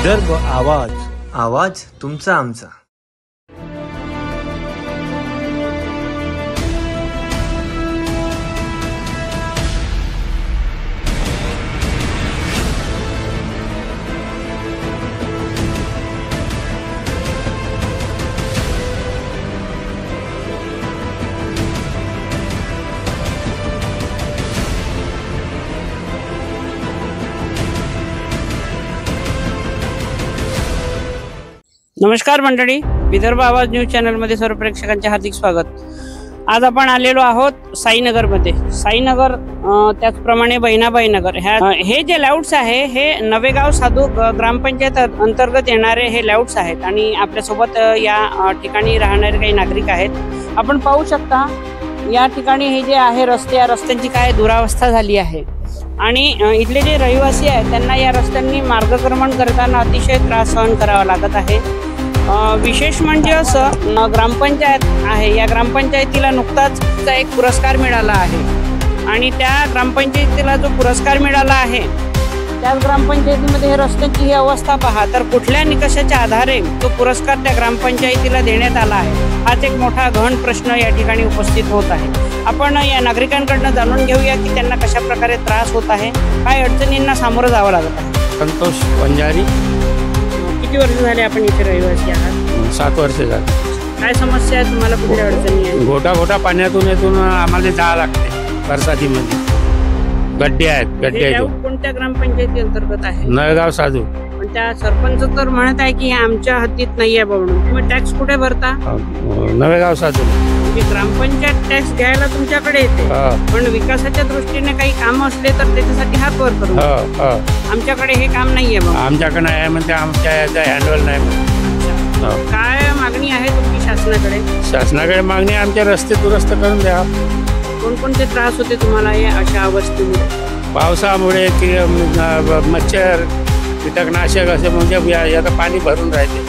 विदर्भ आवाज, आवाज तुमचा आमचा। नमस्कार मंडळी, विदर्भ आवाज न्यूज चॅनल मध्ये सर्व प्रेक्षकांचे हार्दिक स्वागत। आज आपण आलेलो आहोत साईनगर मध्ये। साईनगर त्याचप्रमाणे बहिणाबाई नगर हे जे लेआउट्स आहे हे नवेगाव साधू ग्रामपंचायत अंतर्गत येणारे हे लेआउट्स आहेत आणि आपल्या सोबत या ठिकाणी राहणारे काही नागरिक आहेत। आपण पाहू शकता या ठिकाणी हे जे आहे रस्ते, या रस्त्यांची काय दुरावस्था झाली आहे आणि इथले जे रहिवासी आहेत त्यांना या रस्त्यांनी मार्गक्रमण करताना अतिशय त्रास सहन करावा लागत आहे। विशेष म्हणजे असं ग्रामपंचायत आहे, या ग्रामपंचायतीला नुकताच एक पुरस्कार मिळाला आहे आणि त्या ग्रामपंचायतीला जो पुरस्कार मिळाला आहे त्याच ग्रामपंचायतीमध्ये हे रस्त्याची ही अवस्था पहा, तर कुठल्या निकषाच्या आधारे तो पुरस्कार त्या ग्रामपंचायतीला देण्यात आला आहे हाच एक मोठा गहन प्रश्न या ठिकाणी उपस्थित होत आहे। आपण या नागरिकांकडून जाणून घेऊया की त्यांना कशा प्रकारे त्रास होत आहे, काय अडचणींना सामोरं जावं लागत आहे। संतोष वंजारी। किती वर्ष झाले आपण इथे रहिवासी आहात? 7 वर्ष झाली। काय समस्या आहे तुम्हाला, कुठल्या अडचणी आहेत? घोटा पाण्यातून येथून आम्हाला जावं लागते बरसातीमध्ये। गड्डे आहेत, गड्डे कोणत्या ग्रामपंचायती अंतर्गत आहे? नवेगाव साधू। पण त्या सरपंच तर म्हणत आहे की हे आमच्या हद्दीत नाहीये म्हणून, तुम्ही टॅक्स कुठे भरता? नवेगाव साधू। म्हणजे ग्रामपंचायत टॅक्स घ्यायला तुमच्याकडे येते, पण विकासाच्या दृष्टीने काही काम असले तर त्याच्यासाठी हात वर करू। आमच्याकडे हे काम नाहीये मग? आमच्याकडे आहे म्हणजे आमच्या हँडल नाही। काय मागणी आहे तुमची शासनाकडे? शासनाकडे मागणी आमचे रस्ते दुरुस्त करून द्या। कोणकोणते त्रास होते तुम्हाला या अशा अवस्थेमुळे? पावसामुळे की मच्छर, कीटकनाशक असे म्हणजे आता पाणी भरून राहते।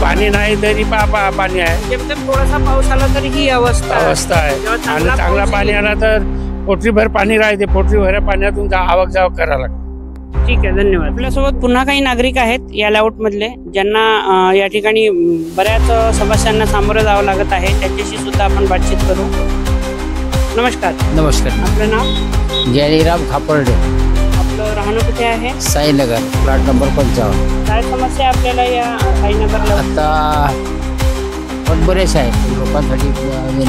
पाणी नाही तरी पाणी आहे। थोडासा पाऊस आला तरी ही अवस्था आहे आणि चांगला पाणी आला तर पोटरीभर पाणी राहते। पोटरीभर पाण्यातून आवक जावक करावं लागतं। ठीक आहे, धन्यवाद। आपल्यासोबत पुन्हा काही नागरिक आहेत या लेआउट मधले ज्यांना या ठिकाणी बऱ्याच समस्यांना सामोरं जावं लागत आहे, त्यांच्याशी सुद्धा आपण बातचीत करू। नमस्कार। नमस्कार। आपलं नाव? जयराम खापर्डे। आपलं राहणं कुठे आहे? Sainagar, plot number 55। काय समस्या आपल्याला या साईनगरला? आता पण बरेच आहेत लोकांसाठी,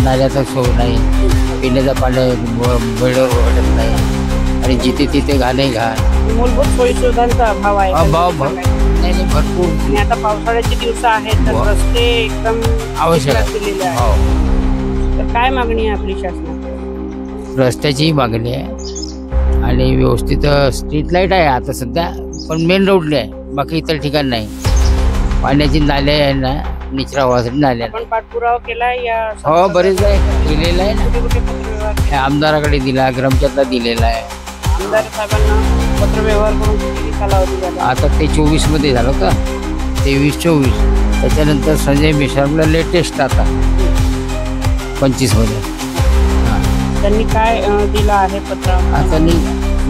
नाल्याचा सोय नाही, पिण्याचा पाणी वेळेवर भेटत नाही आणि जिथे तिथे घाणे घाण, मूलभूत सोयी सुविधांचा अभाव आहे। नाही भरपूर। आणि आता पावसाळ्याचे दिवस आहेत तर रस्ते एकदम आवश्यक आहे। तर काय मागणी आहे आपली शासनाची? रस्त्याची मागणी आहे आणि व्यवस्थित स्ट्रीट लाईट आहे आता सध्या, पण मेन रोडले आहे, बाकी इतर ठिकाण नाही। पाण्याची नाले आहे ना, निचरा व्हायसाठी नाले। आपण पाठपुरावा केलाय या? हो, बरेच केलेलं आहे ना। आमदाराकडे दिला, ग्रामपंचायतला दिलेला आहे। आमदार साहेबांना पत्रव्यवहार करून किती कालावधी झाला? आता ते 24 मध्ये झालं होतं, 23-24। त्याच्यानंतर संजय मिश्राला लेटेस्ट आता 25 मध्ये त्यांनी काय दिलं आहे पत्र? आता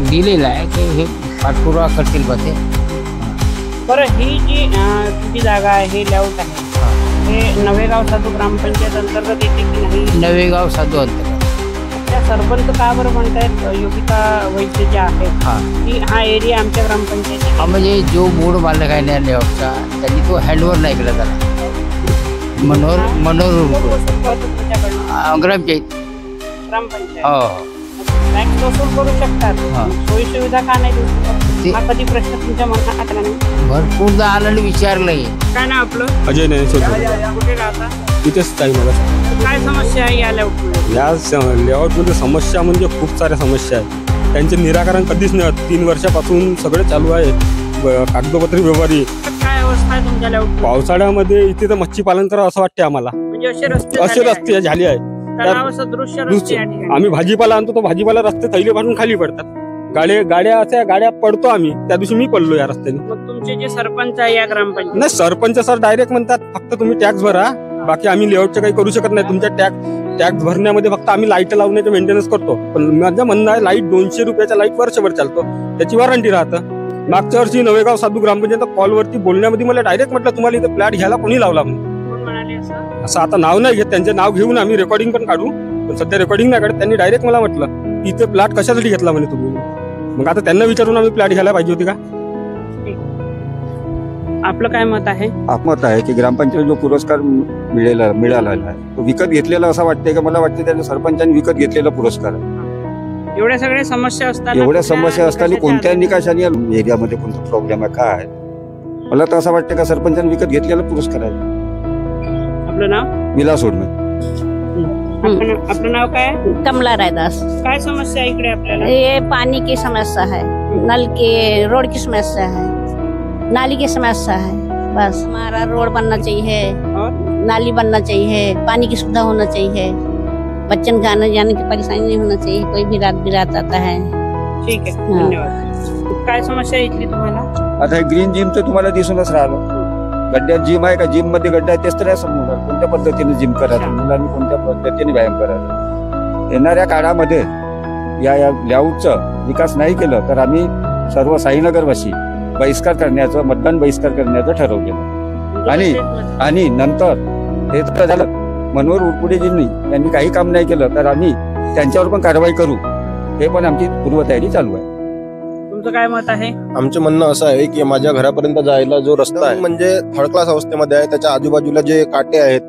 दिलेलं आहे की हे पाठपुरावा करतील बा ते। बरं, ही जी तुमची जागा आहे, हे लेआउट आहे, हे नवेगाव साधू ग्रामपंचायत अंतर्गत येते की नाही? नवेगाव साधू अंतर्गत। त्या सरपंच का बरं म्हणतायत योगिता वैद्य जे आहेत की हा एरिया आमच्या ग्रामपंचायत? हा, म्हणजे जो मूळ मालक आहे ना लेआउटचा, त्यांनी तो हँडओव्हर नाही केला त्याला। ग्रामपंचायत हो टॅक्स वसूल करू शकतात, सोयी सुविधा का नाही देऊ शकत? हा कधी प्रश्न तुमच्या मनात आला नाही? भरपूरदा आलं विचारलंय। काय ना आपलं? अजय नाही। कुठे राहता? इथेच काही मला काय समस्या आहे या लेआउटमध्ये? या लेआउटमध्ये समस्या म्हणजे खूप साऱ्या समस्या आहेत, त्यांचे निराकरण कधीच नाही होत। 3 वर्षापासून सगळे चालू आहे, कागदोपत्री व्यवहारी। काय अवस्था आहे तुमच्या लेआउट? पावसाळ्यामध्ये इथे तर मच्छी पालन करावं असं वाटते आम्हाला। म्हणजे असे रस्ते झाले आहे। आम्ही भाजीपाला आणतो, तो भाजीपाला रस्ते थैले भरून खाली पडतात। गाड्या अशा गाड्या पडतो आम्ही। त्या दिवशी मी पडलो या रस्त्याने। मग तुमचे जे सरपंच आहे या ग्रामपंचायत? नाही, सरपंच सर डायरेक्ट म्हणतात फक्त तुम्ही टॅक्स भरा, बाकी आम्ही लेआउटचं काही करू शकत नाही। तुमच्या टॅक्स भरण्यामध्ये फक्त आम्ही लाईट लावण्याचे मेंटेनन्स करतो, पण माझं म्हणणं आहे लाईट 200 रुपयाच्या लाईट वर्षभर चालतो, त्याची वॉरंटी राहतं। मागच्या वर्षी नवेगाव साधू ग्रामपंचायत कॉलवरती बोलण्यामध्ये मला डायरेक्ट म्हटलं तुम्हाला इथे प्लॅट घ्यायला कोणी लावला म्हणून. कोण म्हणाले असं? असं आता नाव नाही घेत, त्यांचे नाव घेऊन आम्ही रेकॉर्डिंग पण काढू, पण सध्या रेकॉर्डिंग नाही काढत. त्यांनी डायरेक्ट मला म्हटलं की इथे प्लॅट कशासाठी घेतला म्हणे तुम्ही. मग आता त्यांना विचारून आम्ही प्लॅट घ्यायला पाहिजे होती का. आपलं काय मत आहे? आपमत आहे की ग्रामपंचायत जो पुरस्कार मिळाला आहे तो विकत घेतलेला असं वाटतंय का. मला वाटतं त्याने सरपंचांनी विकत घेतलेला पुरस्कार आहे. एवढ्या सगळ्या समस्या असताना एवढ्या समस्या असताना कोणत्या निकषाने एरियामध्ये कोणता प्रॉब्लेम आहे काय आहे. मला तर असं वाटतं का सरपंचांनी विकत घेतलेला पुरस्कार आहे. आपलं नाव? विलास सोडणे. आपलं नाव काय? कमला रायदास। काय समस्या आहे इकडे आपल्याला? ये पानी की समस्या है, नल के रोड की समस्या है, नाली की समस्या है। बस हमारा रोड बनना चाहिए, नाली बनना चाहिए, पानी की सुविधा होना चाहिए, बच्चन का आने जाने की परेशानी नहीं होना चाहिए, कोई भी रात बिरात आता है। ठीक आहे, धन्यवाद। काय समस्या आहे इथली तुम्हाला? आता हे ग्रीन जिमचं तुम्हाला दिसूनच राहिलं. गड्ड्यात जिम आहे का, जिम मध्ये गड्डा आहे तेच तर नाही समजणार. कोणत्या पद्धतीने जिम करायचं, मुलांनी कोणत्या पद्धतीने व्यायाम करायचा. येणाऱ्या काळामध्ये या लेआउटचं विकास नाही केलं तर आम्ही सर्व साईनगरवासी बहिष्कार करण्याचं, मतदान बहिष्कार करण्याचं ठरवलेलं. आणि नंतर हे तर झालं, मनोहर उरपुडेजींनी यांनी काही काम नाही केलं तर आम्ही त्यांच्यावर पण कारवाई करू. हे पण आमची पूर्वतयारी चालू आहे. तुमचं काय मत आहे? आमचं म्हणणं असं आहे की माझ्या घरापर्यंत जायला जो रस्ता आहे म्हणजे थर्ड क्लास अवस्थेमध्ये आहे. त्याच्या आजूबाजूला जे काटे आहेत,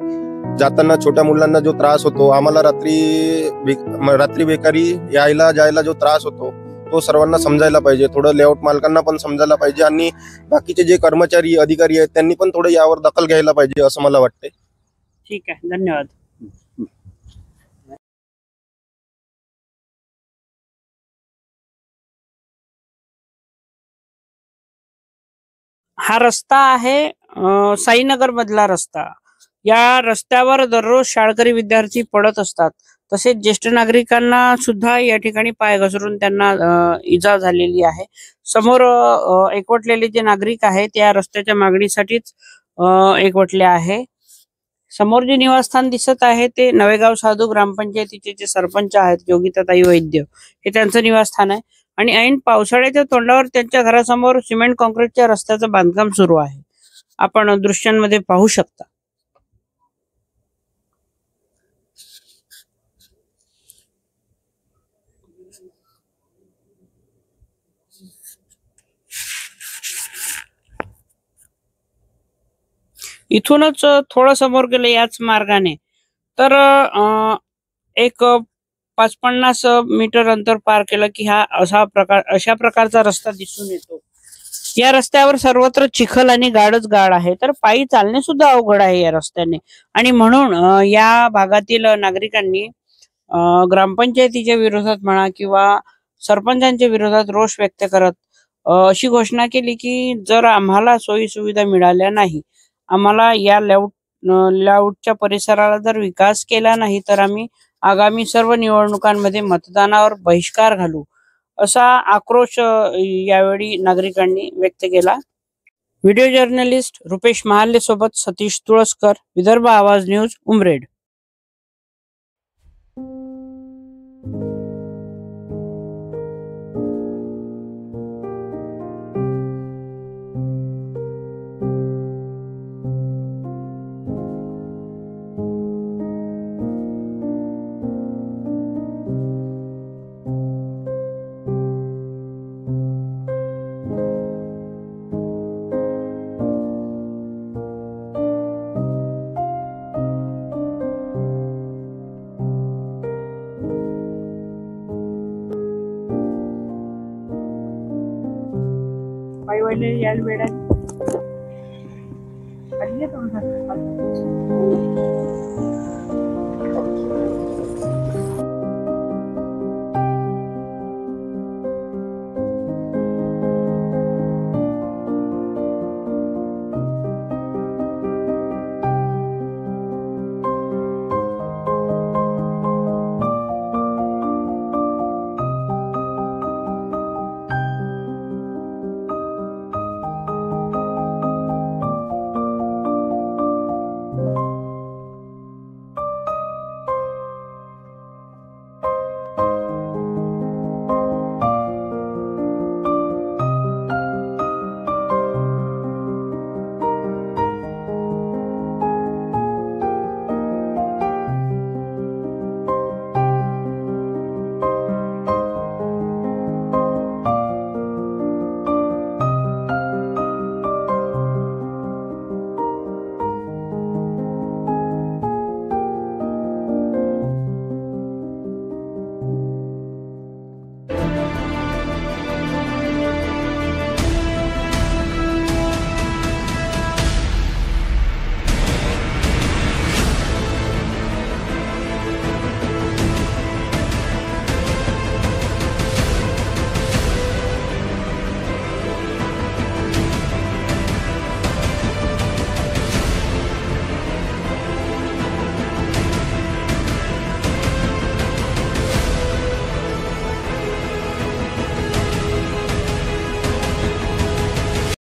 जाताना छोट्या मुलांना जो त्रास होतो, आम्हाला रात्री बेकारी यायला जायला जो त्रास होतो तो सर्वांना समजायला पाहिजे. थोडं लेआउट मालकांना पण समजायला पाहिजे आणि बाकीचे जे कर्मचारी अधिकारी आहेत त्यांनी पण थोडं यावर दखल घ्यायला पाहिजे असं मला वाटते. ठीक आहे, धन्यवाद। हा रस्ता आहे साईनगर मधला रस्ता। या रस्त्यावर दररोज शाळकरी विद्यार्थी पडत असतात, तसेच ज्येष्ठ नागरिकांना सुद्धा या ठिकाणी पाय घसरून त्यांना इजा झालेली आहे। समोर एकवटलेले जे नागरिक आहेत या रस्त्याच्या मागणीसाठीच एकवटले आहे। समोर जे निवासस्थान दिसत आहे ते नवेगाव साधू ग्रामपंचायतीचे जे सरपंच आहेत योगिताताई वैद्य, हे त्यांचं निवासस्थान आहे। आणि ऐन पावसाळ्याच्या तोंडावर त्यांच्या घरासमोर सिमेंट कॉन्क्रीटच्या रस्त्याचं बांधकाम सुरू आहे, आपण दृश्यांमध्ये पाहू शकता। इथूनच थोडं समोर गेलं याच मार्गाने तर एक 50 मीटर अंतर पार केलं की हा अशा प्रकारचा रस्ता दिसून येतो। या रस्त्यावर सर्वत्र चिखल आणि गाडच गाड आहे, तर पायी चालणे सुद्धा अवघड आहे या रस्त्याने। आणि म्हणून या भागातील नागरिकांनी ग्रामपंचायतीच्या विरोधात म्हणा किंवा सरपंचांच्या विरोधात रोष व्यक्त करत अशी घोषणा केली की जर आम्हाला सोयी सुविधा मिळाल्या नाही, आम्हाला या लेआउटच्या परिसराला जर विकास केला नाही तर आम्ही आगामी सर्व निवडणुकांमध्ये मतदानावर बहिष्कार घालू, असा आक्रोश यावेळी नागरिकांनी व्यक्त केला। व्हिडिओ जर्नलिस्ट रुपेश महाले सोबत सतीश तुळसकर, विदर्भ आवाज न्यूज, उमरेड। पायी वाले यायला वेळ आहे।